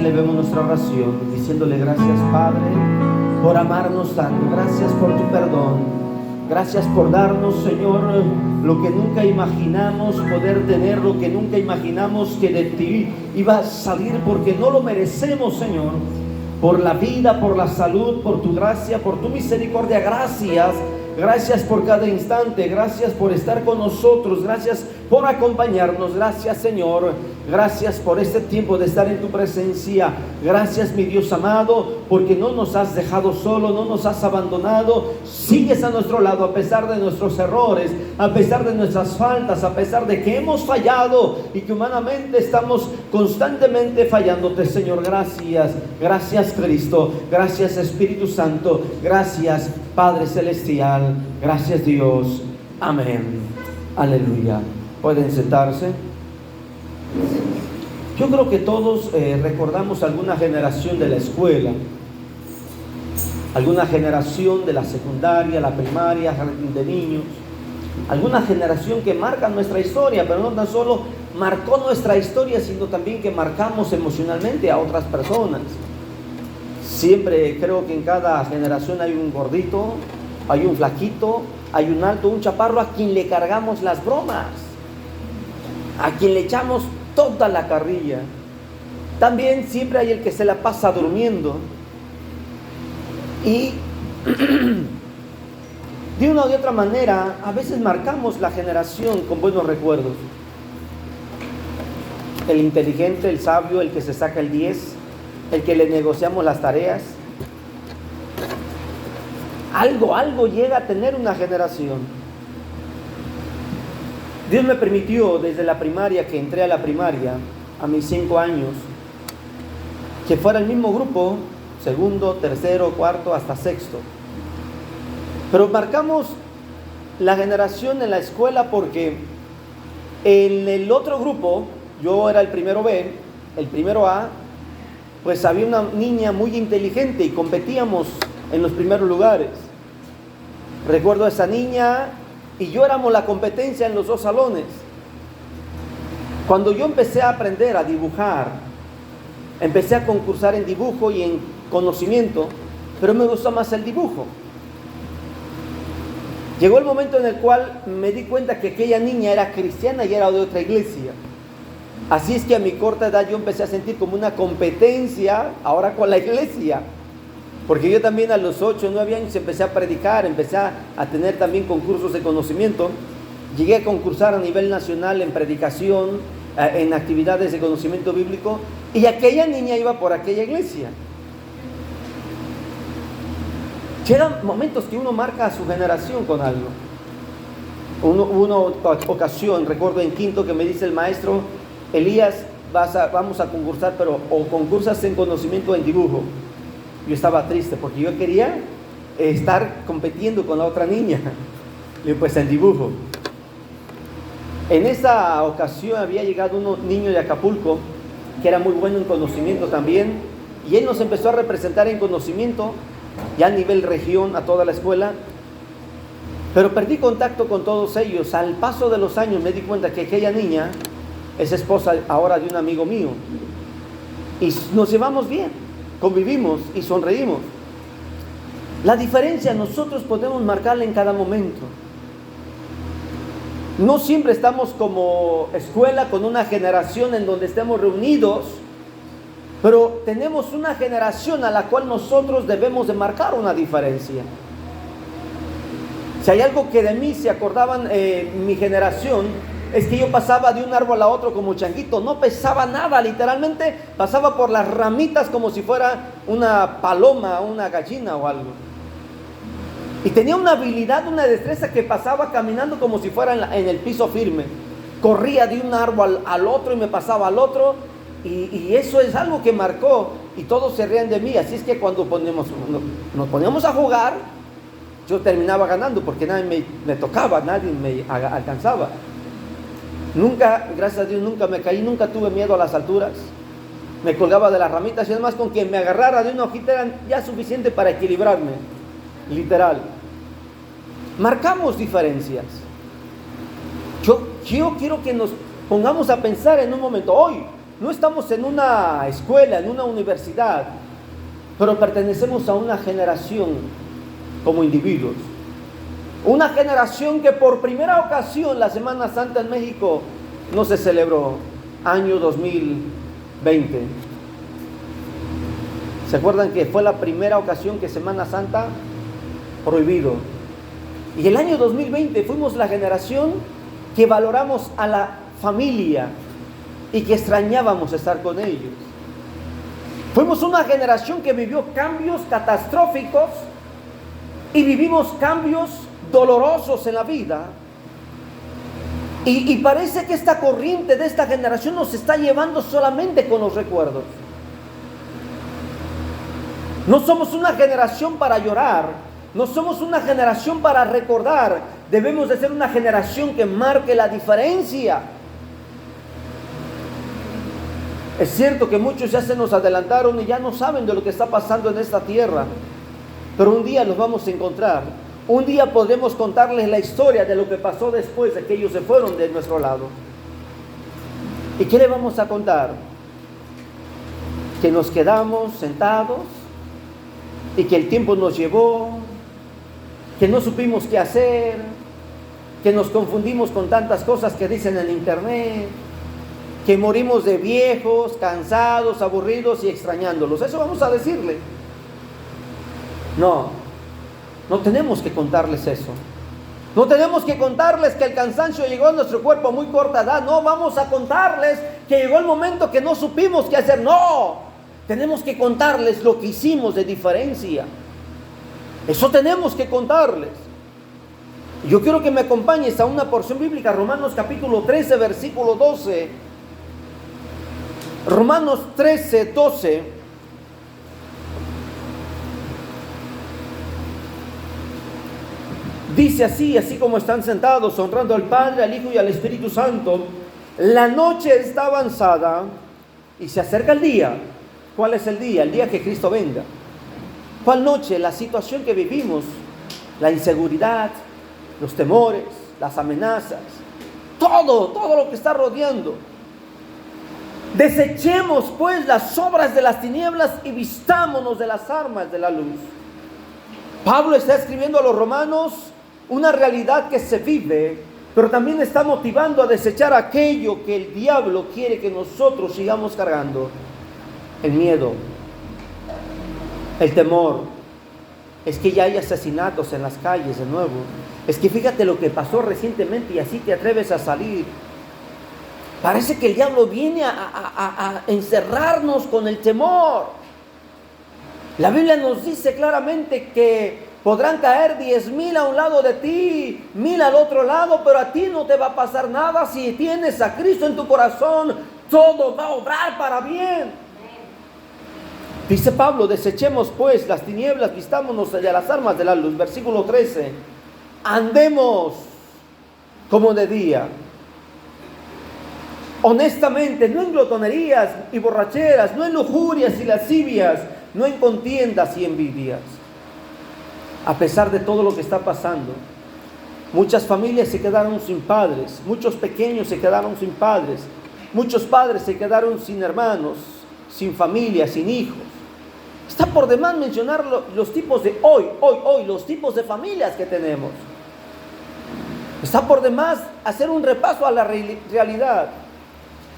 elevemos nuestra oración diciéndole gracias, Padre, por amarnos tanto. Gracias por tu perdón. Gracias por darnos, Señor, lo que nunca imaginamos poder tener, lo que nunca imaginamos que de ti iba a salir, porque no lo merecemos, Señor. Por la vida, por la salud, por tu gracia, por tu misericordia. Gracias. Gracias por cada instante, gracias por estar con nosotros, gracias por acompañarnos, gracias, Señor, gracias por este tiempo de estar en tu presencia, gracias, mi Dios amado, porque no nos has dejado solo, no nos has abandonado, sigues a nuestro lado a pesar de nuestros errores, a pesar de nuestras faltas, a pesar de que hemos fallado y que humanamente estamos constantemente fallándote, Señor. Gracias, gracias, Cristo, gracias, Espíritu Santo, gracias, Padre Celestial. Gracias, Dios. Amén. Aleluya. Pueden sentarse. Yo creo que todos recordamos alguna generación de la escuela, alguna generación de la secundaria, la primaria, jardín de niños, alguna generación que marca nuestra historia, pero no tan solo marcó nuestra historia, sino también que marcamos emocionalmente a otras personas. Siempre creo que en cada generación hay un gordito, hay un flaquito, hay un alto, un chaparro a quien le cargamos las bromas, a quien le echamos toda la carrilla. También siempre hay el que se la pasa durmiendo. Y de una u otra manera, a veces marcamos la generación con buenos recuerdos. El inteligente, el sabio, el que se saca el 10, el que le negociamos las tareas. Algo llega a tener una generación. Dios me permitió desde la primaria, que entré a la primaria, a mis 5 años, que fuera el mismo grupo, segundo, tercero, cuarto, hasta sexto. Pero marcamos la generación en la escuela porque en el otro grupo, yo era el primero B, el primero A, pues había una niña muy inteligente y competíamos en los primeros lugares. Recuerdo a esa niña y yo éramos la competencia en los 2 salones. Cuando yo empecé a aprender a dibujar, empecé a concursar en dibujo y en conocimiento, pero me gustó más el dibujo. Llegó el momento en el cual me di cuenta que aquella niña era cristiana y era de otra iglesia. Así es que a mi corta edad yo empecé a sentir como una competencia ahora con la iglesia. Porque yo también a los 8 o 9 años empecé a predicar, empecé a tener también concursos de conocimiento. Llegué a concursar a nivel nacional en predicación, en actividades de conocimiento bíblico, y aquella niña iba por aquella iglesia. Llegan momentos que uno marca a su generación con algo. Hubo una ocasión, recuerdo en quinto, que me dice el maestro: Elías, vamos a concursar, pero o concursas en conocimiento o en dibujo. Yo estaba triste porque yo quería estar compitiendo con la otra niña. Le digo, pues en dibujo. En esa ocasión había llegado un niño de Acapulco que era muy bueno en conocimiento también, y él nos empezó a representar en conocimiento ya a nivel región, a toda la escuela. Pero perdí contacto con todos ellos. Al paso de los años me di cuenta que aquella niña es esposa ahora de un amigo mío, y nos llevamos bien, convivimos y sonreímos. La diferencia nosotros podemos marcarla en cada momento. No siempre estamos como escuela con una generación en donde estemos reunidos, pero tenemos una generación a la cual nosotros debemos de marcar una diferencia. Si hay algo que de mí se acordaban mi generación, es que yo pasaba de un árbol a otro como changuito, no pesaba nada, literalmente pasaba por las ramitas como si fuera una paloma, una gallina o algo. Y tenía una habilidad, una destreza, que pasaba caminando como si fuera en el piso firme. Corría de un árbol al otro y me pasaba al otro, y eso es algo que marcó, y todos se rían de mí. Así es que cuando nos poníamos a jugar, yo terminaba ganando porque nadie me tocaba, nadie me alcanzaba. Nunca, gracias a Dios, nunca me caí, nunca tuve miedo a las alturas. Me colgaba de las ramitas y además con que me agarrara de una hojita era ya suficiente para equilibrarme, literal. Marcamos diferencias. Yo quiero que nos pongamos a pensar en un momento. Hoy no estamos en una escuela, en una universidad, pero pertenecemos a una generación como individuos. Una generación que por primera ocasión la Semana Santa en México no se celebró, año 2020. ¿Se acuerdan que fue la primera ocasión que Semana Santa prohibido? Y el año 2020 fuimos la generación que valoramos a la familia y que extrañábamos estar con ellos. Fuimos una generación que vivió cambios catastróficos y vivimos cambios dolorosos en la vida. Y parece que esta corriente de esta generación nos está llevando solamente con los recuerdos. No somos una generación para llorar. No somos una generación para recordar. Debemos de ser una generación que marque la diferencia. Es cierto que muchos ya se nos adelantaron y ya no saben de lo que está pasando en esta tierra. Pero un día los vamos a encontrar. Un día podremos contarles la historia de lo que pasó después de que ellos se fueron de nuestro lado. ¿Y qué le vamos a contar? Que nos quedamos sentados y que el tiempo nos llevó, que no supimos qué hacer, que nos confundimos con tantas cosas que dicen en internet, que morimos de viejos, cansados, aburridos y extrañándolos. Eso vamos a decirle. No tenemos que contarles eso. No tenemos que contarles que el cansancio llegó a nuestro cuerpo a muy corta edad. No, vamos a contarles que llegó el momento que no supimos qué hacer. No, tenemos que contarles lo que hicimos de diferencia. Eso tenemos que contarles. Yo quiero que me acompañes a una porción bíblica, Romanos capítulo 13, versículo 12. Romanos 13, 12. Dice así como están sentados, honrando al Padre, al Hijo y al Espíritu Santo. La noche está avanzada y se acerca el día. ¿Cuál es el día? El día que Cristo venga. ¿Cuál noche? La situación que vivimos, la inseguridad, los temores, las amenazas, todo lo que está rodeando. Desechemos pues las obras de las tinieblas y vistámonos de las armas de la luz. Pablo está escribiendo a los romanos una realidad que se vive, pero también está motivando a desechar aquello que el diablo quiere que nosotros sigamos cargando. El miedo, el temor. Es que ya hay asesinatos en las calles de nuevo. Es que fíjate lo que pasó recientemente y así te atreves a salir. Parece que el diablo viene a encerrarnos con el temor. La Biblia nos dice claramente que podrán caer 10,000 a un lado de ti, 1,000 al otro lado, pero a ti no te va a pasar nada si tienes a Cristo en tu corazón. Todo va a obrar para bien. Dice Pablo, desechemos pues las tinieblas, vistámonos de las armas de la luz. Versículo 13. Andemos como de día, honestamente, no en glotonerías y borracheras, no en lujurias y lascivias, no en contiendas y envidias. A pesar de todo lo que está pasando, muchas familias se quedaron sin padres, muchos pequeños se quedaron sin padres, muchos padres se quedaron sin hermanos, sin familia, sin hijos. Está por demás mencionar los tipos de hoy, los tipos de familias que tenemos. Está por demás hacer un repaso a la realidad.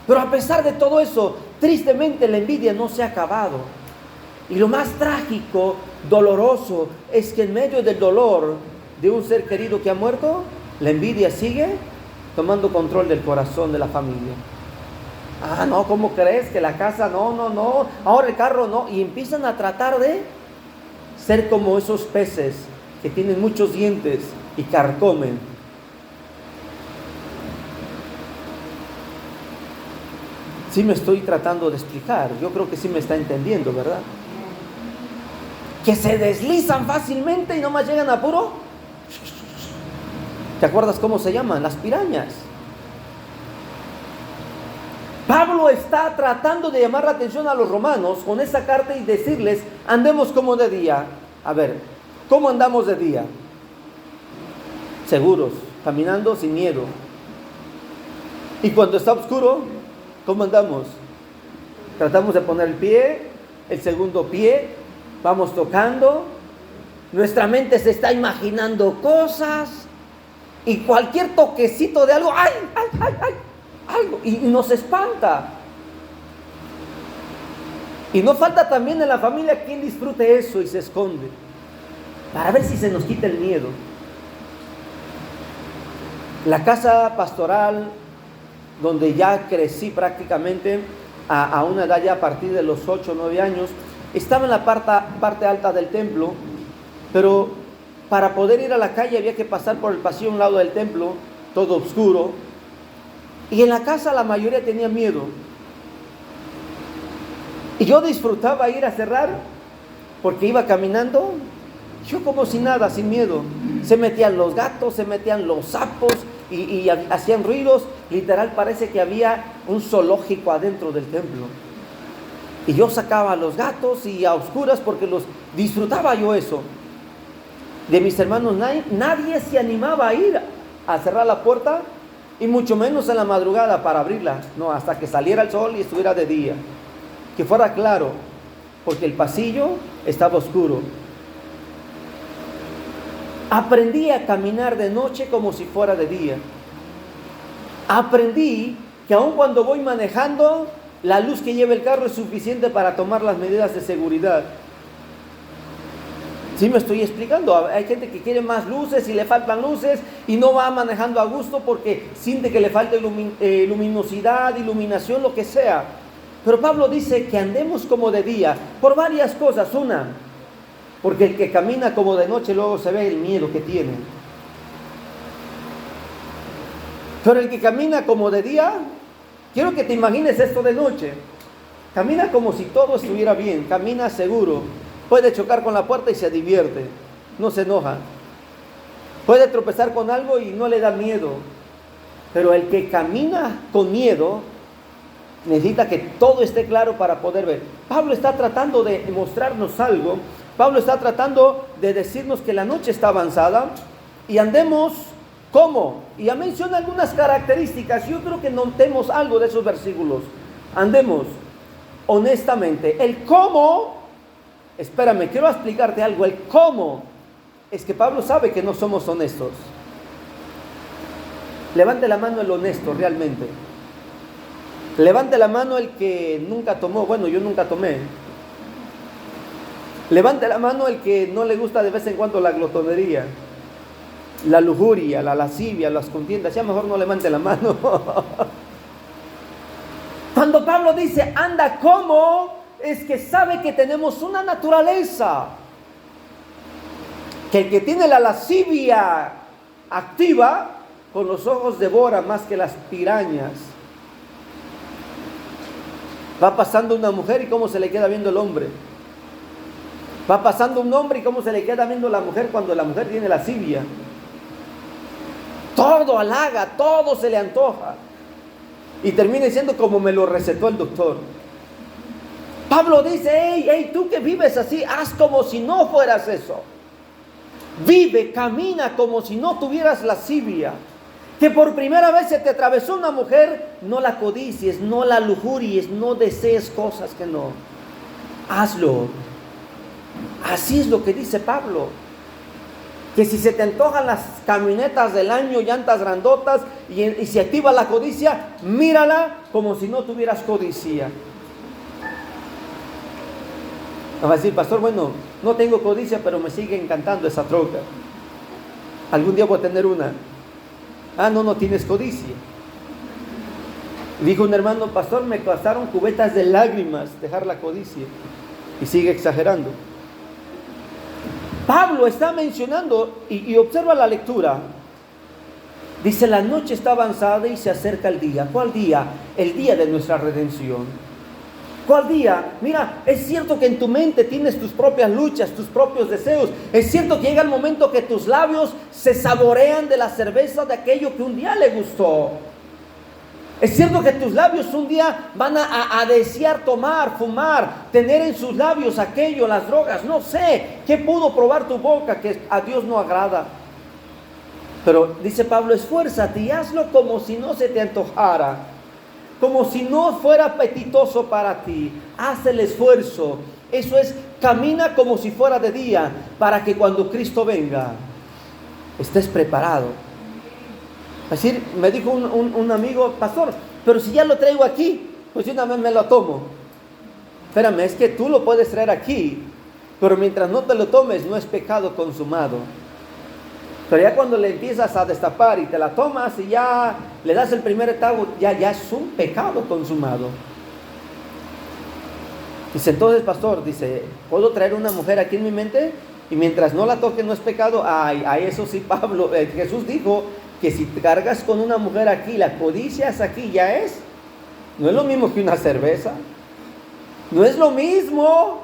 Pero a pesar de todo eso, tristemente la envidia no se ha acabado. Y lo más trágico, doloroso, es que en medio del dolor de un ser querido que ha muerto, la envidia sigue tomando control del corazón de la familia. Ah, no, ¿cómo crees? Que la casa, no, ahora el carro no. Y empiezan a tratar de ser como esos peces que tienen muchos dientes y carcomen. Sí me estoy tratando de explicar, yo creo que sí me está entendiendo, ¿verdad? Que se deslizan fácilmente y nomás llegan a puro. ¿Te acuerdas cómo se llaman? Las pirañas. Pablo está tratando de llamar la atención a los romanos con esta carta y decirles, andemos como de día. A ver, ¿cómo andamos de día? Seguros, caminando sin miedo. Y cuando está oscuro, ¿cómo andamos? Tratamos de poner el pie, el segundo pie, vamos tocando, nuestra mente se está imaginando cosas y cualquier toquecito de algo, ¡ay, ay, ay, ay! Algo, y nos espanta. Y no falta también en la familia quien disfrute eso y se esconde para ver si se nos quita el miedo. La casa pastoral donde ya crecí prácticamente a una edad ya a partir de los 8 o 9 años, estaba en la parte alta del templo, pero para poder ir a la calle había que pasar por el pasillo a un lado del templo, todo oscuro, y en la casa la mayoría tenía miedo. Y yo disfrutaba ir a cerrar porque iba caminando, yo como si nada, sin miedo. Se metían los gatos, se metían los sapos y hacían ruidos. Literal parece que había un zoológico adentro del templo. Y yo sacaba a los gatos y a oscuras porque los disfrutaba yo eso. De mis hermanos nadie se animaba a ir a cerrar la puerta y mucho menos en la madrugada para abrirla. No, hasta que saliera el sol y estuviera de día. Que fuera claro, porque el pasillo estaba oscuro. Aprendí a caminar de noche como si fuera de día. Aprendí que aun cuando voy manejando, la luz que lleva el carro es suficiente para tomar las medidas de seguridad. ¿Sí me estoy explicando? Hay gente que quiere más luces y le faltan luces y no va manejando a gusto porque siente que le falta luminosidad, iluminación, lo que sea. Pero Pablo dice que andemos como de día por varias cosas. Una, porque el que camina como de noche luego se ve el miedo que tiene. Pero el que camina como de día, quiero que te imagines esto de noche. Camina como si todo estuviera bien, camina seguro. Puede chocar con la puerta y se divierte, no se enoja. Puede tropezar con algo y no le da miedo. Pero el que camina con miedo necesita que todo esté claro para poder ver. Pablo está tratando de mostrarnos algo. Pablo está tratando de decirnos que la noche está avanzada y andemos ¿cómo? Y ya menciona algunas características. Yo creo que notemos algo de esos versículos. Andemos honestamente. El cómo, espérame, quiero explicarte algo. El cómo es que Pablo sabe que no somos honestos. Levante la mano el honesto realmente. Levante la mano el que nunca tomó. Bueno, yo nunca tomé. Levante la mano el que no le gusta de vez en cuando la glotonería, la lujuria, la lascivia, las contiendas. Ya mejor no levante la mano. Cuando Pablo dice anda como, es que sabe que tenemos una naturaleza. Que el que tiene la lascivia activa, con los ojos devora más que las pirañas. Va pasando una mujer y cómo se le queda viendo el hombre. Va pasando un hombre y cómo se le queda viendo la mujer cuando la mujer tiene lascivia. Todo halaga, todo se le antoja. Y termina diciendo como me lo recetó el doctor. Pablo dice, hey, tú que vives así, haz como si no fueras eso. Vive, camina como si no tuvieras lascivia. Que por primera vez se te atravesó una mujer, no la codicies, no la lujuries, no desees cosas que no. Hazlo. Así es lo que dice Pablo. Que si se te antojan las camionetas del año, llantas grandotas, y se activa la codicia, mírala como si no tuvieras codicia. Va a decir, pastor, bueno, no tengo codicia, pero me sigue encantando esa troca. Algún día voy a tener una. Ah, no tienes codicia. Dijo un hermano, pastor, me costaron cubetas de lágrimas dejar la codicia. Y sigue exagerando. Pablo está mencionando, y observa la lectura. Dice, la noche está avanzada y se acerca el día. ¿Cuál día? El día de nuestra redención. ¿Cuál día? Mira, es cierto que en tu mente tienes tus propias luchas, tus propios deseos. Es cierto que llega el momento que tus labios se saborean de la cerveza de aquello que un día le gustó. Es cierto que tus labios un día van a desear tomar, fumar, tener en sus labios aquello, las drogas. No sé qué pudo probar tu boca que a Dios no agrada. Pero dice Pablo, esfuérzate y hazlo como si no se te antojara. como si no fuera apetitoso para ti. Haz el esfuerzo. Eso es, camina como si fuera de día, para que cuando Cristo venga, estés preparado. Es decir, me dijo un amigo, pastor, pero si ya lo traigo aquí, pues de una vez me lo tomo. Espérame, es que tú lo puedes traer aquí, pero mientras no te lo tomes, no es pecado consumado. Pero ya cuando le empiezas a destapar y te la tomas y ya le das el primer trago, ya es un pecado consumado. Dice, entonces, pastor, dice, ¿puedo traer una mujer aquí en mi mente? Y mientras no la toque no es pecado. Ay, eso sí, Pablo, Jesús dijo que si te cargas con una mujer aquí, la codicias aquí, ya es. No es lo mismo que una cerveza. No es lo mismo.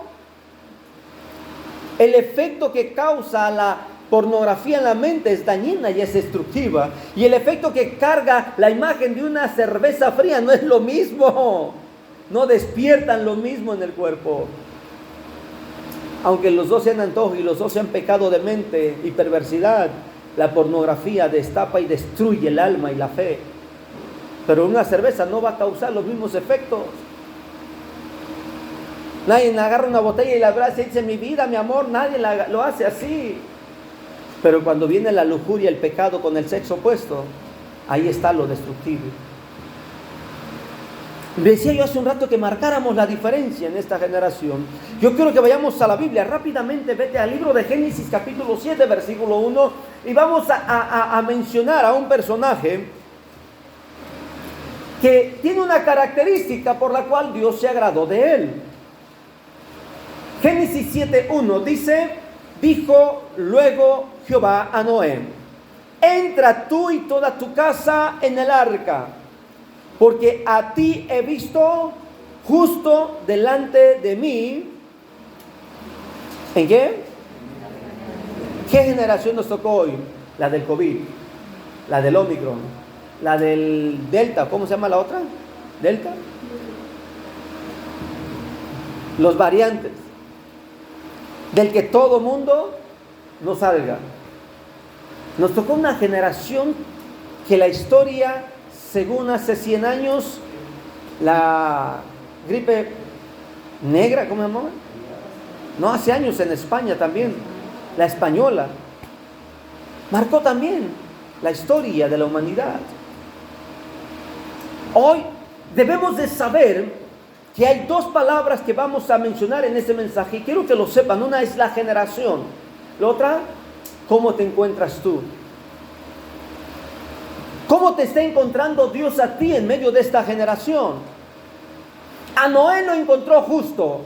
El efecto que causa la pornografía en la mente es dañina y es destructiva. Y el efecto que carga la imagen de una cerveza fría no es lo mismo. No despiertan lo mismo en el cuerpo. Aunque los dos sean antojo y los dos sean pecado de mente y perversidad, la pornografía destapa y destruye el alma y la fe. Pero una cerveza no va a causar los mismos efectos. Nadie agarra una botella y la abraza y dice, mi vida, mi amor, nadie lo hace así. Pero cuando viene la lujuria, el pecado con el sexo opuesto, ahí está lo destructivo. Decía yo hace un rato que marcáramos la diferencia en esta generación. Yo quiero que vayamos a la Biblia rápidamente. Vete al libro de Génesis capítulo 7 versículo 1 y vamos a mencionar a un personaje que tiene una característica por la cual Dios se agradó de él. Génesis 7:1 dice, dijo luego Jehová a Noé, entra tú y toda tu casa en el arca, porque a ti he visto justo delante de mí. ¿En qué? ¿Qué generación nos tocó hoy? La del COVID, la del Omicron, la del Delta. ¿Cómo se llama la otra? ¿Delta? Los variantes, del que todo mundo no salga. Nos tocó una generación que la historia, según hace 100 años, la gripe negra, ¿cómo se llamaba? No, hace años en España también, la española, marcó también la historia de la humanidad. Hoy debemos de saber que hay dos palabras que vamos a mencionar en este mensaje y quiero que lo sepan. Una es la generación, la otra, ¿cómo te encuentras tú? ¿Cómo te está encontrando Dios a ti en medio de esta generación? A Noé lo encontró justo.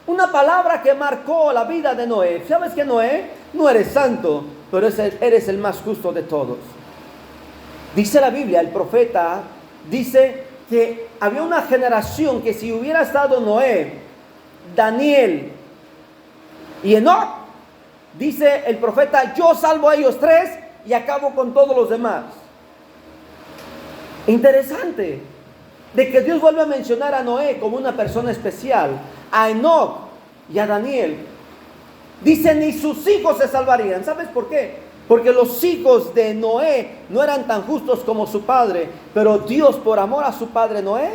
Una palabra que marcó la vida de Noé. ¿Sabes que Noé? No eres santo, pero eres el más justo de todos. Dice la Biblia, el profeta dice que había una generación que si hubiera estado Noé, Daniel y Enoc, dice el profeta, yo salvo a ellos tres y acabo con todos los demás. Interesante de que Dios vuelve a mencionar a Noé como una persona especial, a Enoc y a Daniel. Dice, ni sus hijos se salvarían. ¿Sabes por qué? Porque los hijos de Noé no eran tan justos como su padre, pero Dios, por amor a su padre Noé,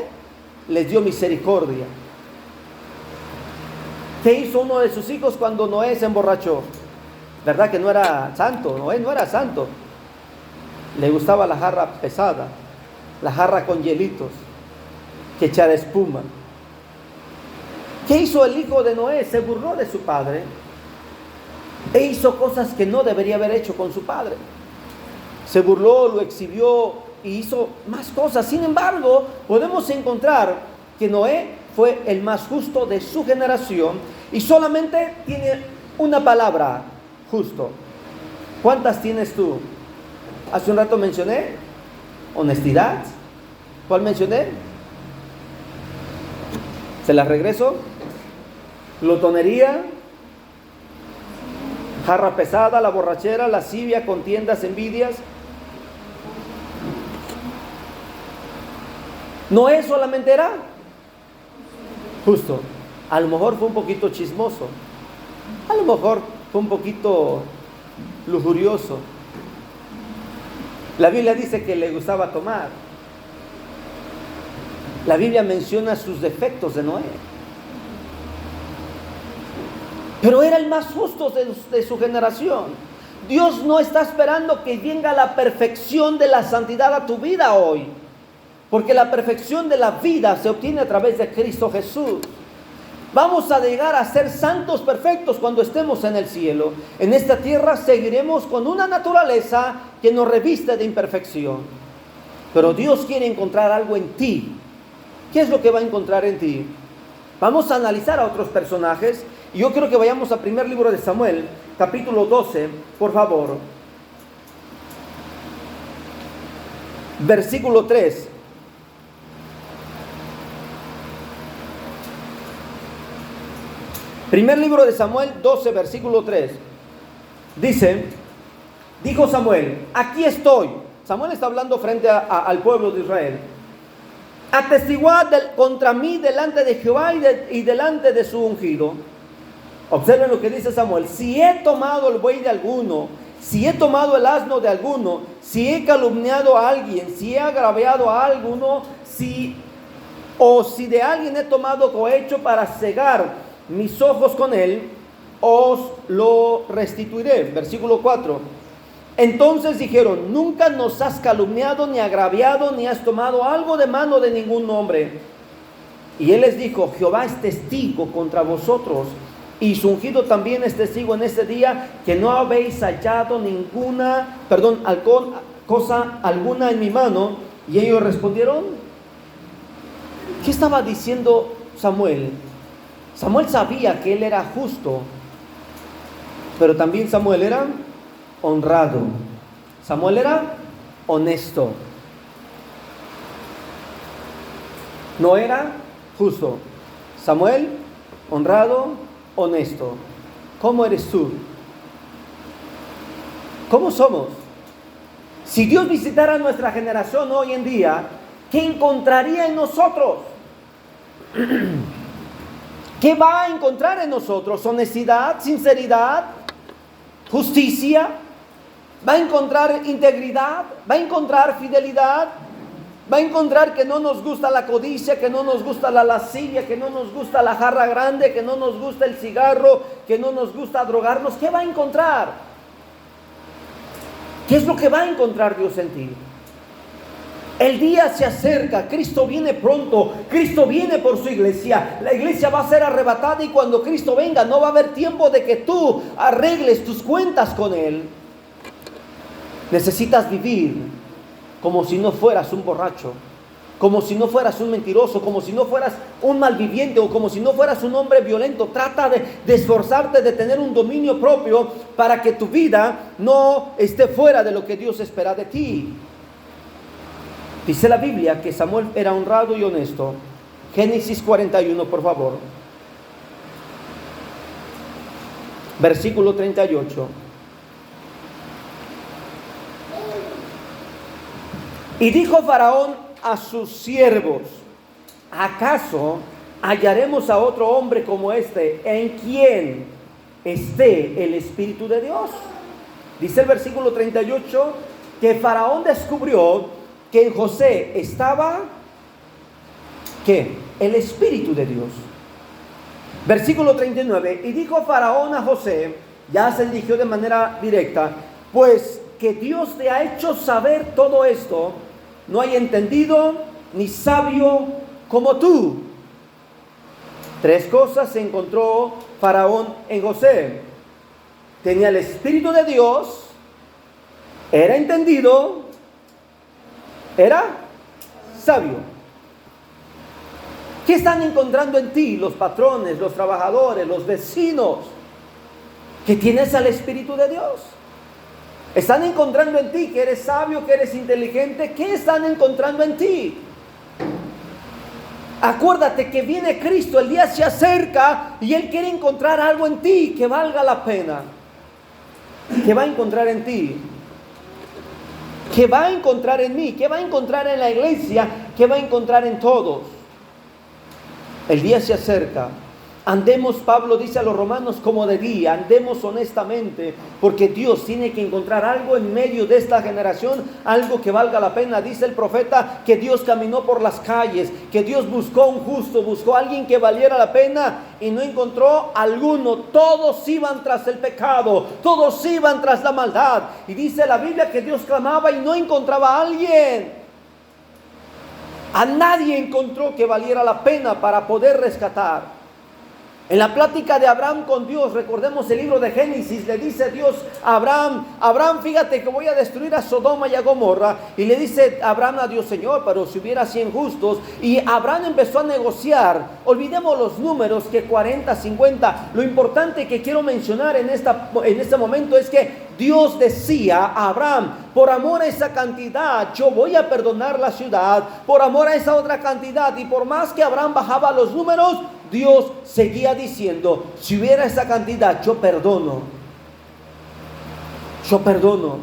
les dio misericordia. ¿Qué hizo uno de sus hijos cuando Noé se emborrachó? ¿Verdad que no era santo? Noé no era santo. Le gustaba la jarra pesada, la jarra con hielitos, que echara espuma. ¿Qué hizo el hijo de Noé? Se burló de su padre e hizo cosas que no debería haber hecho con su padre. Se burló, lo exhibió y hizo más cosas. Sin embargo, podemos encontrar que Noé fue el más justo de su generación y solamente tiene una palabra, justo. ¿Cuántas tienes tú? Hace un rato mencioné honestidad. ¿Cuál mencioné? ¿Se las regreso? Glotonería, jarra pesada, la borrachera, lascivia, contiendas, envidias. Noé solamente era justo. A lo mejor fue un poquito chismoso, a lo mejor fue un poquito lujurioso. La Biblia dice que le gustaba tomar. La Biblia menciona sus defectos de Noé. Pero era el más justo de su generación. Dios no está esperando que venga la perfección de la santidad a tu vida hoy. Porque la perfección de la vida se obtiene a través de Cristo Jesús. Vamos a llegar a ser santos perfectos cuando estemos en el cielo. En esta tierra seguiremos con una naturaleza que nos reviste de imperfección. Pero Dios quiere encontrar algo en ti. ¿Qué es lo que va a encontrar en ti? Vamos a analizar a otros personajes. Y yo quiero que vayamos al primer libro de Samuel, capítulo 12, por favor. Versículo 3. Primer libro de Samuel 12, versículo 3. Dice, dijo Samuel, aquí estoy. Samuel está hablando frente al pueblo de Israel. Atestiguad contra mí delante de Jehová y delante de su ungido. Observen lo que dice Samuel. Si he tomado el buey de alguno, si he tomado el asno de alguno, si he calumniado a alguien, si he agraviado a alguno, si de alguien he tomado cohecho para cegar mis ojos con él, os lo restituiré. Versículo 4. Entonces dijeron, nunca nos has calumniado, ni agraviado, ni has tomado algo de mano de ningún hombre. Y él les dijo, Jehová es testigo contra vosotros, y su ungido también es testigo en este día, que no habéis hallado cosa alguna en mi mano. Y ellos respondieron, ¿qué estaba diciendo Samuel? Samuel sabía que él era justo, pero también Samuel era honrado. Samuel era honesto. No era justo. Samuel, honrado, honesto. ¿Cómo eres tú? ¿Cómo somos? Si Dios visitara nuestra generación hoy en día, ¿qué encontraría en nosotros? ¿Qué va a encontrar en nosotros? Honestidad, sinceridad, justicia. Va a encontrar integridad, va a encontrar fidelidad, va a encontrar que no nos gusta la codicia, que no nos gusta la lascivia, que no nos gusta la jarra grande, que no nos gusta el cigarro, que no nos gusta drogarnos. ¿Qué va a encontrar? ¿Qué es lo que va a encontrar Dios en ti? El día se acerca, Cristo viene pronto, Cristo viene por su iglesia. La iglesia va a ser arrebatada y cuando Cristo venga no va a haber tiempo de que tú arregles tus cuentas con Él. Necesitas vivir como si no fueras un borracho, como si no fueras un mentiroso, como si no fueras un malviviente o como si no fueras un hombre violento. Trata de esforzarte, de tener un dominio propio para que tu vida no esté fuera de lo que Dios espera de ti. Dice la Biblia que Samuel era honrado y honesto. Génesis 41, por favor. Versículo 38. Y dijo Faraón a sus siervos, ¿acaso hallaremos a otro hombre como este en quien esté el Espíritu de Dios? Dice el versículo 38 que Faraón descubrió que en José estaba, ¿qué? El Espíritu de Dios. Versículo 39, y dijo Faraón a José, ya se dirigió de manera directa, pues que Dios te ha hecho saber todo esto, no hay entendido ni sabio como tú. Tres cosas se encontró Faraón en José. Tenía el Espíritu de Dios, era entendido, era sabio. ¿Qué están encontrando en ti los patrones, los trabajadores, los vecinos? Que tienes al Espíritu de Dios. Están encontrando en ti que eres sabio, que eres inteligente. ¿Qué están encontrando en ti? Acuérdate que viene Cristo, el día se acerca y Él quiere encontrar algo en ti que valga la pena. ¿Qué va a encontrar en ti? ¿Qué va a encontrar en mí? ¿Qué va a encontrar en la iglesia? ¿Qué va a encontrar en todos? El día se acerca. Andemos, Pablo dice a los romanos, como de día, andemos honestamente, porque Dios tiene que encontrar algo en medio de esta generación, algo que valga la pena. Dice el profeta que Dios caminó por las calles, que Dios buscó un justo, buscó a alguien que valiera la pena y no encontró alguno. Todos iban tras el pecado, todos iban tras la maldad. Y dice la Biblia que Dios clamaba y no encontraba a alguien. A nadie encontró que valiera la pena para poder rescatar. En la plática de Abraham con Dios, recordemos el libro de Génesis, le dice Dios a Abraham, fíjate que voy a destruir a Sodoma y a Gomorra. Y le dice Abraham a Dios, Señor, pero si hubiera 100 justos. Y Abraham empezó a negociar. Olvidemos los números, que 40, 50. Lo importante que quiero mencionar en este momento es que Dios decía a Abraham, por amor a esa cantidad, yo voy a perdonar la ciudad, por amor a esa otra cantidad. Y por más que Abraham bajaba los números, Dios seguía diciendo, si hubiera esa cantidad, yo perdono. Yo perdono.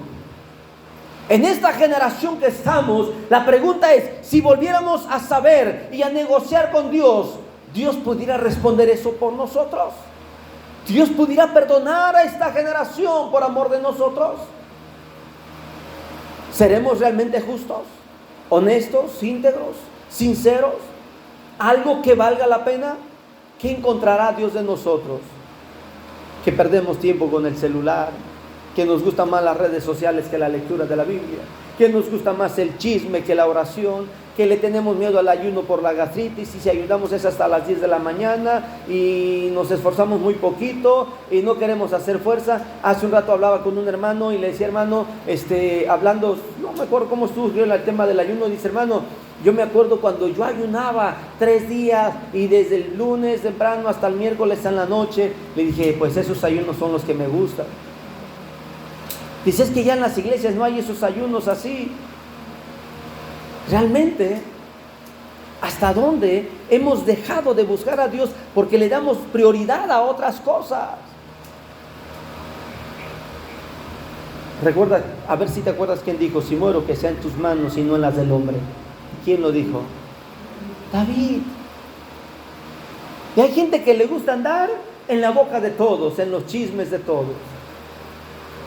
En esta generación que estamos, la pregunta es, si volviéramos a saber y a negociar con Dios, ¿Dios pudiera responder eso por nosotros? ¿Dios pudiera perdonar a esta generación por amor de nosotros? ¿Seremos realmente justos, honestos, íntegros, sinceros? ¿Algo que valga la pena? ¿Qué encontrará Dios de nosotros? Que perdemos tiempo con el celular, que nos gustan más las redes sociales que la lectura de la Biblia, que nos gusta más el chisme que la oración, que le tenemos miedo al ayuno por la gastritis, y si ayudamos es hasta las 10 de la mañana y nos esforzamos muy poquito y no queremos hacer fuerza. Hace un rato hablaba con un hermano y le decía, hermano, hablando, no me acuerdo cómo estuvo el tema del ayuno, dice, hermano, yo me acuerdo cuando yo ayunaba 3 días y desde el lunes temprano hasta el miércoles en la noche. Le dije, pues esos ayunos son los que me gustan. Dice, es que ya en las iglesias no hay esos ayunos así. Realmente, ¿hasta dónde hemos dejado de buscar a Dios porque le damos prioridad a otras cosas? Recuerda, a ver si te acuerdas quién dijo, si muero que sea en tus manos y no en las del hombre. ¿Quién lo dijo? David. Y hay gente que le gusta andar en la boca de todos, en los chismes de todos.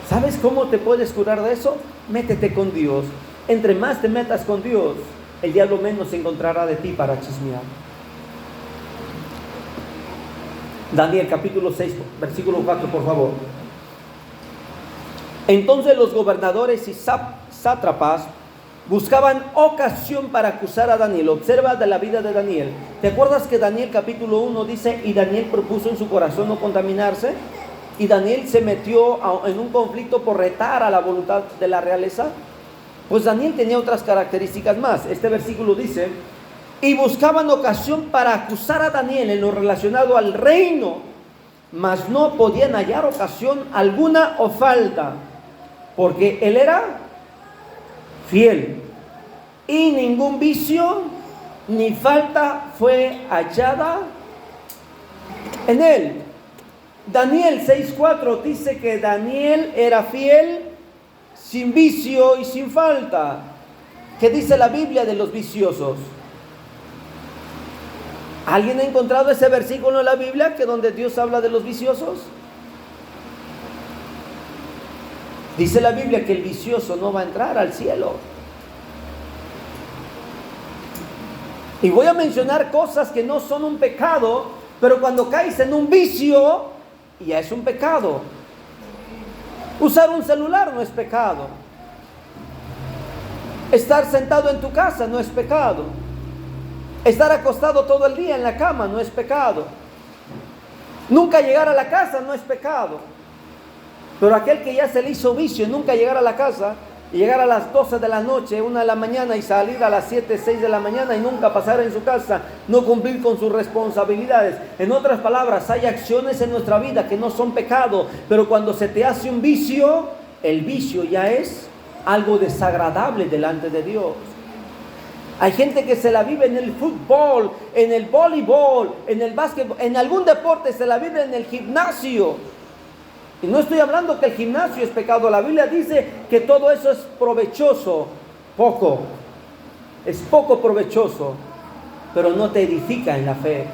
¿Sabes cómo te puedes curar de eso? Métete con Dios. Entre más te metas con Dios, el diablo menos se encontrará de ti para chismear. Daniel capítulo 6, versículo 4, por favor. Entonces los gobernadores y sátrapas buscaban ocasión para acusar a Daniel. Observa de la vida de Daniel. ¿Te acuerdas que Daniel capítulo 1 dice, y Daniel propuso en su corazón no contaminarse? Y Daniel se metió en un conflicto por retar a la voluntad de la realeza. Pues Daniel tenía otras características más. Este versículo dice, y buscaban ocasión para acusar a Daniel en lo relacionado al reino, mas no podían hallar ocasión alguna o falta, porque él era fiel, y ningún vicio ni falta fue hallada en él. Daniel 6:4 dice que Daniel era fiel, sin vicio y sin falta. ¿Qué dice la Biblia de los viciosos? ¿Alguien ha encontrado ese versículo en la Biblia que donde Dios habla de los viciosos? Dice la Biblia que el vicioso no va a entrar al cielo. Y voy a mencionar cosas que no son un pecado, pero cuando caes en un vicio, ya es un pecado. Usar un celular no es pecado. Estar sentado en tu casa no es pecado. Estar acostado todo el día en la cama no es pecado. Nunca llegar a la casa no es pecado. Pero aquel que ya se le hizo vicio, nunca llegar a la casa y llegar a las 12 de la noche, 1 de la mañana y salir a las 7, 6 de la mañana y nunca pasar en su casa, no cumplir con sus responsabilidades. En otras palabras, hay acciones en nuestra vida que no son pecado, pero cuando se te hace un vicio, el vicio ya es algo desagradable delante de Dios. Hay gente que se la vive en el fútbol, en el voleibol, en el básquetbol, en algún deporte, se la vive en el gimnasio. Y no estoy hablando que el gimnasio es pecado. La Biblia dice que todo eso es provechoso. Es poco provechoso, pero no te edifica en la fe.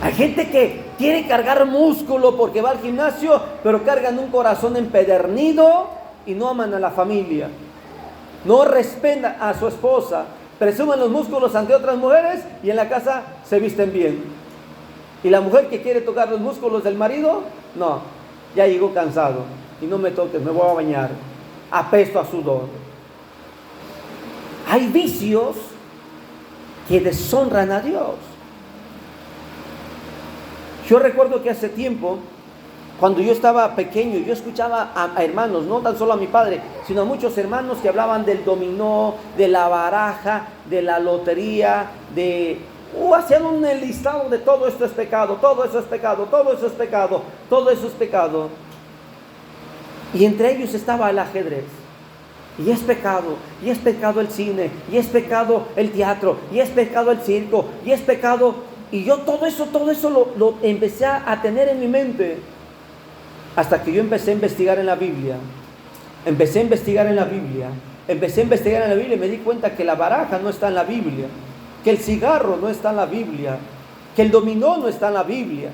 Hay gente que quiere cargar músculo porque va al gimnasio, pero cargan un corazón empedernido y no aman a la familia. No respetan a su esposa, presumen los músculos ante otras mujeres y en la casa se visten bien. Y la mujer que quiere tocar los músculos del marido, no, ya llegó cansado y no me toques, me voy a bañar, apesto a sudor. Hay vicios que deshonran a Dios. Yo recuerdo que hace tiempo, cuando yo estaba pequeño, yo escuchaba a hermanos, no tan solo a mi padre, sino a muchos hermanos que hablaban del dominó, de la baraja, de la lotería, hacían un listado de todo esto es pecado, todo eso es pecado, todo eso es pecado, todo eso es pecado. Y entre ellos estaba el ajedrez. Y es pecado el cine, y es pecado el teatro, y es pecado el circo, y es pecado. Y yo todo eso lo empecé a tener en mi mente. Hasta que yo empecé a investigar en la Biblia. Empecé a investigar en la Biblia y me di cuenta que la baraja no está en la Biblia, que el cigarro no está en la Biblia, que el dominó no está en la Biblia.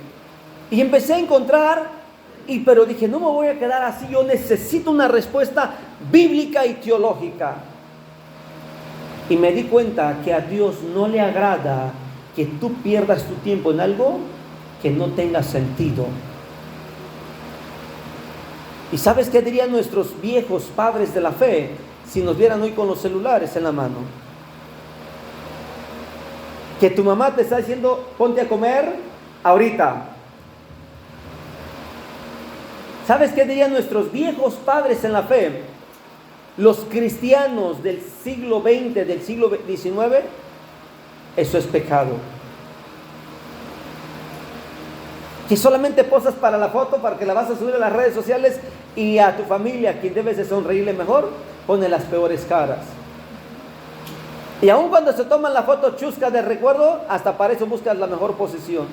Y empecé a encontrar, pero dije, no me voy a quedar así, yo necesito una respuesta bíblica y teológica. Y me di cuenta que a Dios no le agrada que tú pierdas tu tiempo en algo que no tenga sentido. ¿Y sabes qué dirían nuestros viejos padres de la fe si nos vieran hoy con los celulares en la mano? Que tu mamá te está diciendo, ponte a comer ahorita. ¿Sabes qué dirían nuestros viejos padres en la fe? Los cristianos del siglo XX, del siglo XIX, eso es pecado. Que solamente posas para la foto, para que la vas a subir a las redes sociales, y a tu familia, quien debes de sonreírle mejor, pone las peores caras. Y aun cuando se toman la foto chusca de recuerdo, hasta para eso buscas la mejor posición.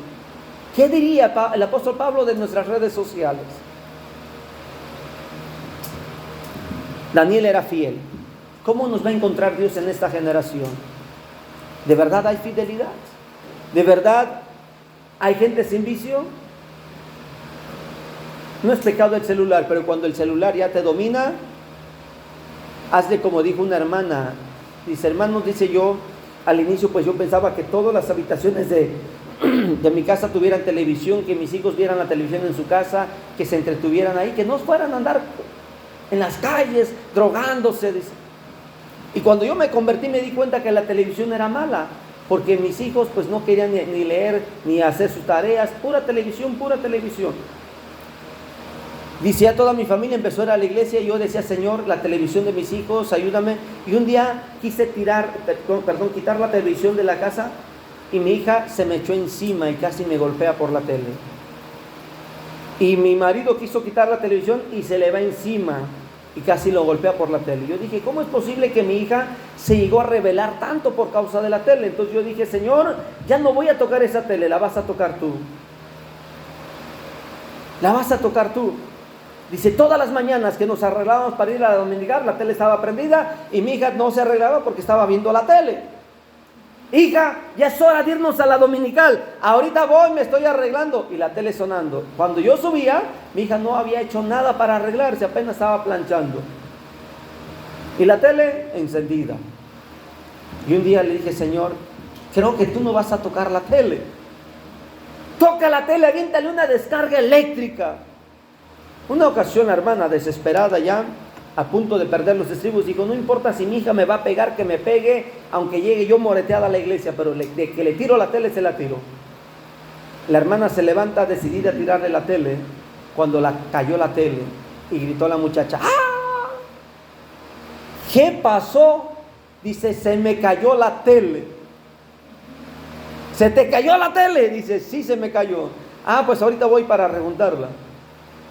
¿Qué diría el apóstol Pablo de nuestras redes sociales? Daniel era fiel. ¿Cómo nos va a encontrar Dios en esta generación? ¿De verdad hay fidelidad? ¿De verdad hay gente sin vicio? No es pecado el celular, pero cuando el celular ya te domina, hazle como dijo una hermana. Dice, hermanos, dice yo, al inicio pues yo pensaba que todas las habitaciones de mi casa tuvieran televisión, que mis hijos vieran la televisión en su casa, que se entretuvieran ahí, que no fueran a andar en las calles drogándose, dice. Y cuando yo me convertí me di cuenta que la televisión era mala, porque mis hijos pues no querían ni leer ni hacer sus tareas, pura televisión, pura televisión. Dice, ya toda mi familia empezó a ir a la iglesia y yo decía, Señor, la televisión de mis hijos, ayúdame. Y un día quise quitar la televisión de la casa y mi hija se me echó encima y casi me golpea por la tele. Y mi marido quiso quitar la televisión y se le va encima y casi lo golpea por la tele. Yo dije, ¿cómo es posible que mi hija se llegó a rebelar tanto por causa de la tele? Entonces yo dije, Señor, ya no voy a tocar esa tele, la vas a tocar tú. La vas a tocar tú. Dice, todas las mañanas que nos arreglábamos para ir a la dominical, la tele estaba prendida y mi hija no se arreglaba porque estaba viendo la tele. Hija, ya es hora de irnos a la dominical. Ahorita voy, me estoy arreglando. Y la tele sonando. Cuando yo subía, mi hija no había hecho nada para arreglarse, apenas estaba planchando. Y la tele encendida. Y un día le dije, Señor, creo que tú no vas a tocar la tele. Toca la tele, aviéntale una descarga eléctrica. Una ocasión la hermana, desesperada ya, a punto de perder los estribos, dijo, no importa si mi hija me va a pegar, que me pegue, aunque llegue yo moreteada a la iglesia, pero de que le tiro la tele, se la tiro. La hermana se levanta decidida a tirarle la tele, cuando cayó la tele, y gritó la muchacha, ¡ah! ¿Qué pasó? Dice, se me cayó la tele. ¿Se te cayó la tele? Dice, sí, se me cayó. Ah, pues ahorita voy para rejuntarla.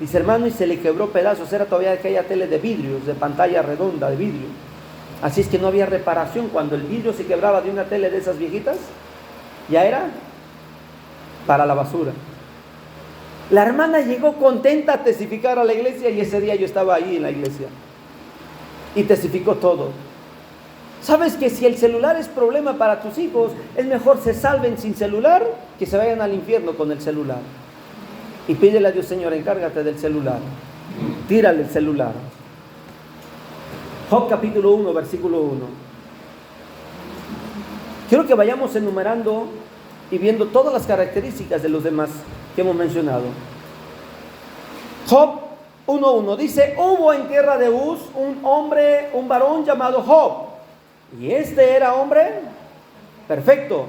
Dice, hermano, y se le quebró pedazos. Era todavía aquella tele de vidrios, de pantalla redonda, de vidrio. Así es que no había reparación. Cuando el vidrio se quebraba de una tele de esas viejitas, ya era para la basura. La hermana llegó contenta a testificar a la iglesia y ese día yo estaba ahí en la iglesia. Y testificó todo. ¿Sabes que si el celular es problema para tus hijos, es mejor se salven sin celular que se vayan al infierno con el celular? Y pídele a Dios, Señor, encárgate del celular. Tírale el celular. Job capítulo 1, versículo 1. Quiero que vayamos enumerando y viendo todas las características de los demás que hemos mencionado. Job 1:1 dice: hubo en tierra de Uz un varón llamado Job. Y este era hombre perfecto,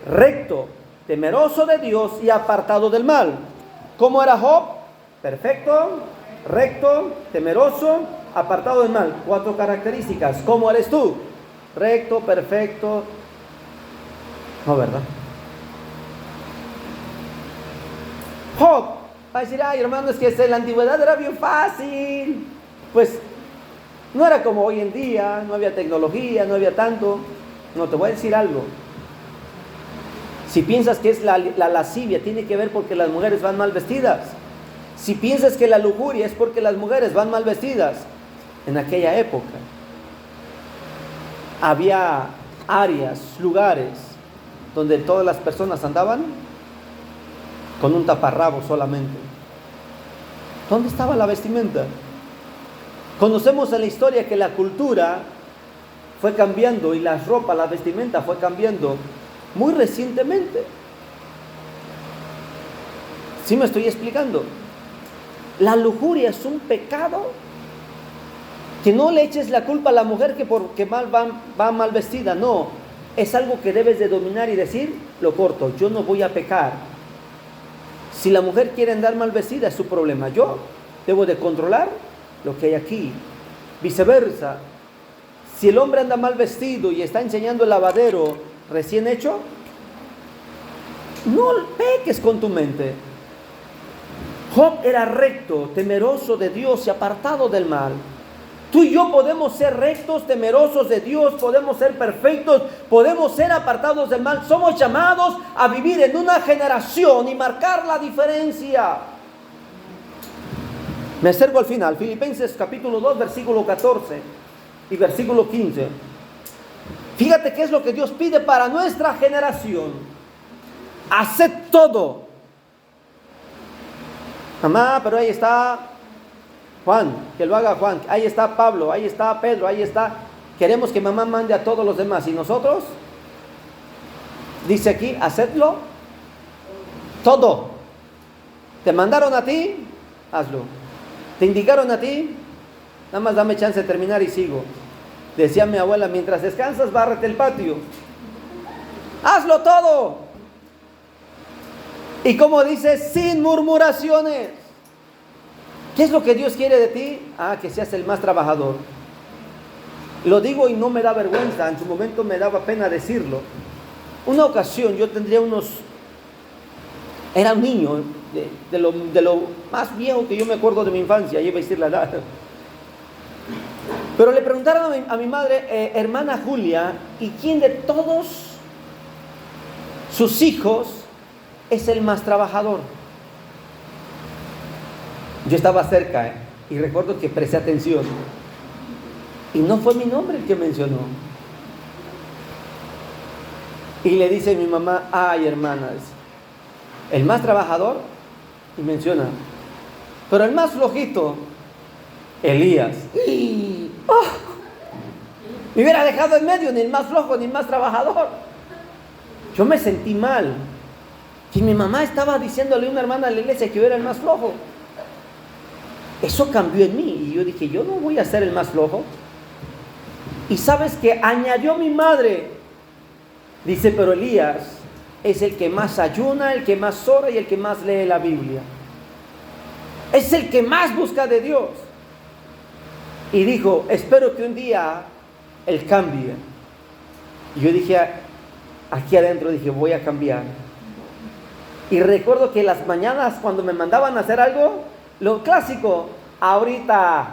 recto, temeroso de Dios y apartado del mal. ¿Cómo era Job? Perfecto, recto, temeroso, apartado del mal. 4 características. ¿Cómo eres tú? Recto, perfecto. No, ¿verdad? Job va a decir: ay, hermano, es que en la antigüedad era bien fácil. Pues no era como hoy en día, no había tecnología, no había tanto. No, te voy a decir algo. Si piensas que es la lascivia, tiene que ver porque las mujeres van mal vestidas. Si piensas que la lujuria es porque las mujeres van mal vestidas, en aquella época había áreas, lugares donde todas las personas andaban con un taparrabo solamente. ¿Dónde estaba la vestimenta? Conocemos en la historia que la cultura fue cambiando y la ropa, la vestimenta fue cambiando muy recientemente. ¿Sí me estoy explicando? La lujuria es un pecado. Que no le eches la culpa a la mujer que porque va mal vestida. No, es algo que debes de dominar y decir: lo corto, yo no voy a pecar. Si la mujer quiere andar mal vestida, es su problema. Yo debo de controlar lo que hay aquí. Viceversa, si el hombre anda mal vestido y está enseñando el lavadero recién hecho, no peques con tu mente. Job era recto, temeroso de Dios y apartado del mal. Tú y yo podemos ser rectos, temerosos de Dios, podemos ser perfectos, podemos ser apartados del mal. Somos llamados a vivir en una generación y marcar la diferencia. Me acerco al final. Filipenses capítulo 2, versículo 14 y versículo 15. Fíjate qué es lo que Dios pide para nuestra generación. Haced todo. Mamá, pero ahí está Juan, que lo haga Juan. Ahí está Pablo, ahí está Pedro, ahí está. Queremos que mamá mande a todos los demás. ¿Y nosotros? Dice aquí: hacedlo todo. ¿Te mandaron a ti? Hazlo. ¿Te indicaron a ti? Nada más dame chance de terminar y sigo. Decía mi abuela: mientras descansas, bárrete el patio. Hazlo todo. Y como dice, sin murmuraciones. ¿Qué es lo que Dios quiere de ti? Que seas el más trabajador. Lo digo y no me da vergüenza. En su momento me daba pena decirlo. Una ocasión yo tendría era un niño de lo más viejo que yo me acuerdo de mi infancia. Iba a decir la edad. Pero le preguntaron a mi madre: hermana Julia, ¿y quién de todos sus hijos es el más trabajador? Yo estaba cerca y recuerdo que presté atención. Y no fue mi nombre el que mencionó. Y le dice mi mamá: ay, hermanas, el más trabajador, y menciona, pero el más flojito, Elías. Me hubiera dejado en medio, ni el más flojo ni el más trabajador. Yo me sentí mal. Que mi mamá estaba diciéndole a una hermana de la iglesia que yo era el más flojo. Eso cambió en mí. Y yo dije: yo no voy a ser el más flojo. Y sabes que añadió mi madre. Dice: pero Elías es el que más ayuna, el que más ora y el que más lee la Biblia. Es el que más busca de Dios. Y dijo: espero que un día él cambie. Y yo dije, aquí adentro, dije: voy a cambiar. Y recuerdo que las mañanas cuando me mandaban a hacer algo, lo clásico: ahorita.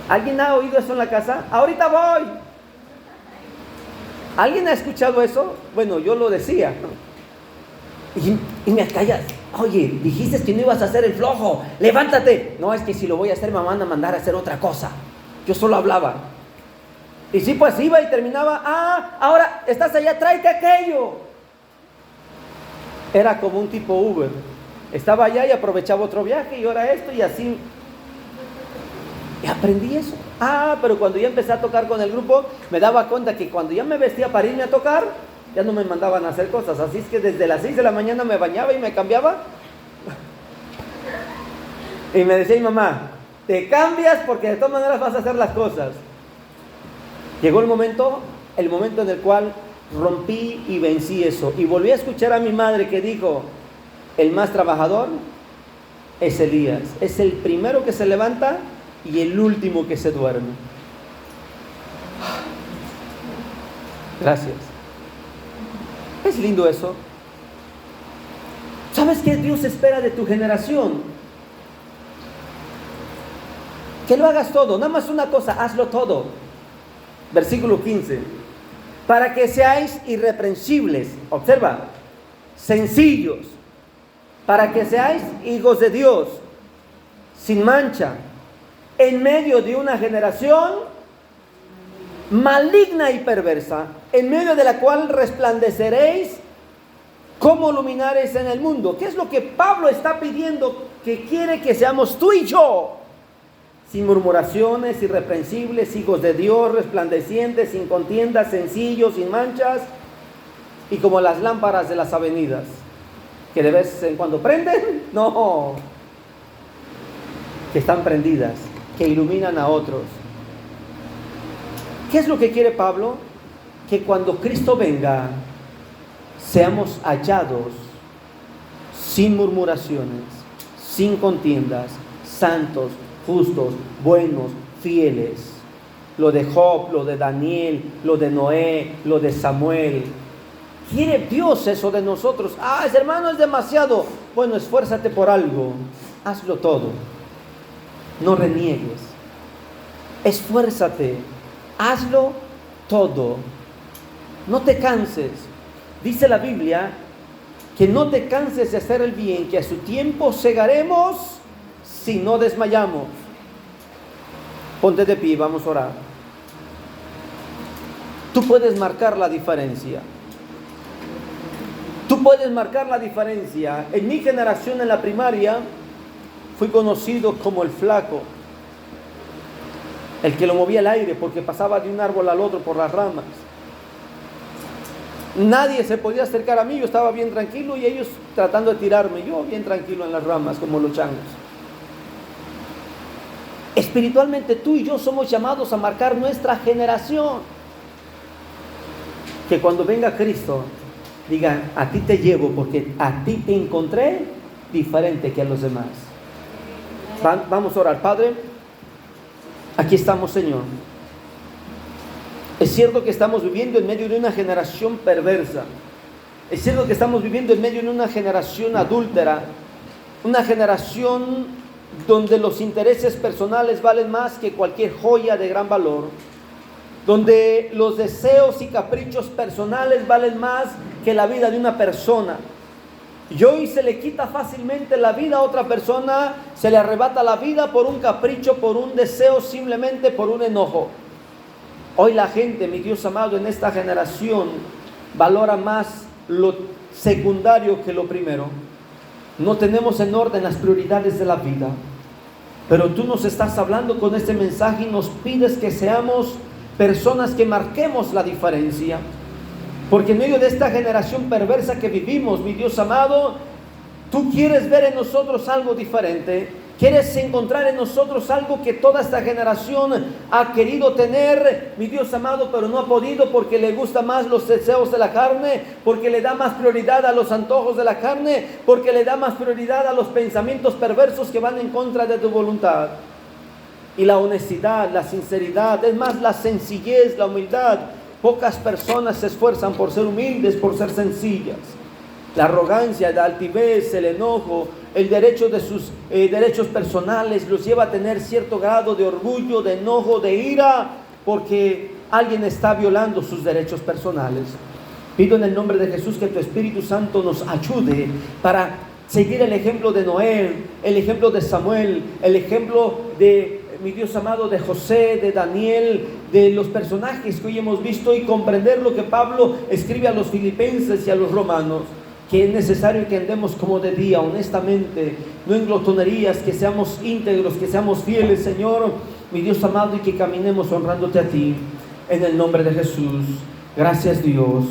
¿Alguien ha oído eso en la casa? Ahorita voy. ¿Alguien ha escuchado eso? Bueno, yo lo decía. Y me callas. Oye, dijiste que no ibas a hacer el flojo. Levántate. No, es que si lo voy a hacer me van a mandar a hacer otra cosa. Yo solo hablaba. Y sí, pues iba y terminaba, ahora estás allá, tráete aquello. Era como un tipo Uber. Estaba allá y aprovechaba otro viaje y ahora esto y así. Y aprendí eso. Pero cuando ya empecé a tocar con el grupo, me daba cuenta que cuando ya me vestía para irme a tocar, ya no me mandaban a hacer cosas. Así es que desde las 6 de la mañana me bañaba y me cambiaba. Y me decía mi mamá, te cambias porque de todas maneras vas a hacer las cosas. Llegó el momento en el cual rompí y vencí eso. Y volví a escuchar a mi madre que dijo, el más trabajador es Elías. Es el primero que se levanta y el último que se duerme. Gracias. Es lindo eso. ¿Sabes qué Dios espera de tu generación? Que lo hagas todo. Nada más una cosa, hazlo todo. Versículo 15. Para que seáis irreprensibles. Observa. Sencillos. Para que seáis hijos de Dios. Sin mancha. En medio de una generación maligna y perversa. En medio de la cual resplandeceréis como luminares en el mundo. ¿Qué es lo que Pablo está pidiendo? Que quiere que seamos tú y yo. Sin murmuraciones, irreprensibles, hijos de Dios, resplandecientes, sin contiendas, sencillos, sin manchas, y como las lámparas de las avenidas, que de vez en cuando prenden, no, que están prendidas, que iluminan a otros. ¿Qué es lo que quiere Pablo? Que cuando Cristo venga, seamos hallados sin murmuraciones, sin contiendas, santos, justos, buenos, fieles. Lo de Job, lo de Daniel, lo de Noé, lo de Samuel. Quiere Dios eso de nosotros. Ese hermano es demasiado. Bueno, esfuérzate por algo. Hazlo todo. No reniegues. Esfuérzate. Hazlo todo. No te canses. Dice la Biblia que no te canses de hacer el bien, que a su tiempo segaremos si no desmayamos. Ponte de pie, vamos a orar. Tú puedes marcar la diferencia. Tú puedes marcar la diferencia. En mi generación, en la primaria, fui conocido como el flaco. El que lo movía el aire porque pasaba de un árbol al otro por las ramas. Nadie se podía acercar a mí, yo estaba bien tranquilo y ellos tratando de tirarme. Yo bien tranquilo en las ramas como los changos. Espiritualmente tú y yo somos llamados a marcar nuestra generación. Que cuando venga Cristo, digan, a ti te llevo porque a ti te encontré diferente que a los demás. Vamos a orar. Padre, aquí estamos, Señor. Es cierto que estamos viviendo en medio de una generación perversa. Es cierto que estamos viviendo en medio de una generación adúltera. Una generación donde los intereses personales valen más que cualquier joya de gran valor, donde los deseos y caprichos personales valen más que la vida de una persona. Y hoy se le quita fácilmente la vida a otra persona, se le arrebata la vida por un capricho, por un deseo, simplemente por un enojo. Hoy la gente, mi Dios amado, en esta generación valora más lo secundario que lo primero. No tenemos en orden las prioridades de la vida. Pero tú nos estás hablando con este mensaje y nos pides que seamos personas que marquemos la diferencia. Porque en medio de esta generación perversa que vivimos, mi Dios amado, tú quieres ver en nosotros algo diferente. Quieres encontrar en nosotros algo que toda esta generación ha querido tener, mi Dios amado, pero no ha podido porque le gusta más los deseos de la carne, porque le da más prioridad a los antojos de la carne, porque le da más prioridad a los pensamientos perversos que van en contra de tu voluntad. Y la honestidad, la sinceridad, es más, la sencillez, la humildad. Pocas personas se esfuerzan por ser humildes, por ser sencillas. La arrogancia, la altivez, el enojo, el derecho de sus derechos personales los lleva a tener cierto grado de orgullo, de enojo, de ira, porque alguien está violando sus derechos personales. Pido en el nombre de Jesús que tu Espíritu Santo nos ayude para seguir el ejemplo de Noé, el ejemplo de Samuel, el ejemplo de mi Dios amado, de José, de Daniel, de los personajes que hoy hemos visto, y comprender lo que Pablo escribe a los filipenses y a los romanos, que es necesario que andemos como de día, honestamente, no en glotonerías, que seamos íntegros, que seamos fieles, Señor, mi Dios amado, y que caminemos honrándote a ti, en el nombre de Jesús. Gracias, Dios.